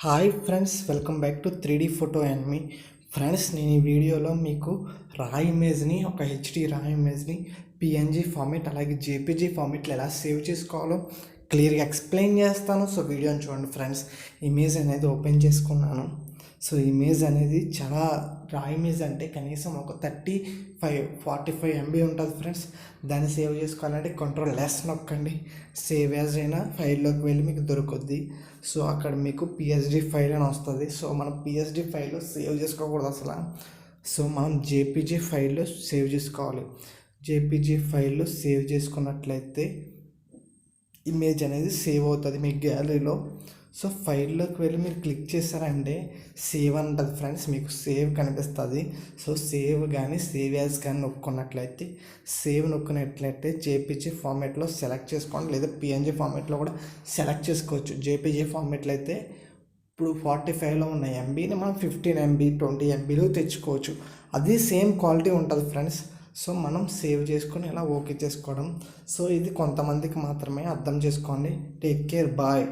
Hi friends, welcome back to 3D photo and me friends. నేను ఈ వీడియోలో మీకు రా ఇమేజ్ని, ఒక హెచ్డి రా ఇమేజ్ని పిఎన్జీ ఫార్మేట్ అలాగే జేపీజీ ఫార్మేట్లో ఎలా సేవ్ చేసుకోవాలో క్లియర్గా ఎక్స్ప్లెయిన్ చేస్తాను. సో వీడియోని చూడండి ఫ్రెండ్స్. ఇమేజ్ అనేది ఓపెన్ చేసుకున్నాను. సో ఇమేజ్ అనేది చాలా రా ఇమేజ్ అంటే కనీసం ఒక 45 MB ఉంటుంది ఫ్రెండ్స్. దాన్ని సేవ్ చేసుకోవాలంటే Ctrl+S నొక్కండి. సేవ్ యాజ్ అయినా ఫైల్లోకి వెళ్ళి మీకు దొరుకుద్ది. సో అక్కడ మీకు పిఎస్డి ఫైల్ అని వస్తుంది. సో మనం పిఎస్డి ఫైల్లో సేవ్ చేసుకోకూడదు అసలు. సో మనం జేపీజీ ఫైల్లో సేవ్ చేసుకోవాలి. జేపీజీ ఫైల్లో సేవ్ చేసుకున్నట్లయితే ఇమేజ్ అనేది సేవ్ అవుతుంది మీ గ్యాలరీలో. సో ఫైల్లోకి వెళ్ళి మీరు క్లిక్ చేశారంటే సేవ్ అంటుంది ఫ్రెండ్స్, మీకు సేవ్ కనిపిస్తుంది. సో సేవ్ కానీ సేవ్ యాజ్ కానీ నొక్కున్నట్లయితే, సేవ్ నొక్కున్నట్లయితే జేపీజీ ఫార్మేట్లో సెలెక్ట్ చేసుకోండి, లేదా పిఎన్జీ ఫార్మేట్లో కూడా సెలెక్ట్ చేసుకోవచ్చు. జేపీజీ ఫార్మేట్లో అయితే ఇప్పుడు 45లో ఉన్న ఎంబీని మనం 15 MB 20 MBలో తెచ్చుకోవచ్చు. అది సేమ్ క్వాలిటీ ఉంటుంది ఫ్రెండ్స్. సో మనం సేవ్ చేసుకొని ఇలా ఓకే చేసుకోవడం. సో ఇది కొంతమందికి మాత్రమే, అర్థం చేసుకోండి. Take care, bye.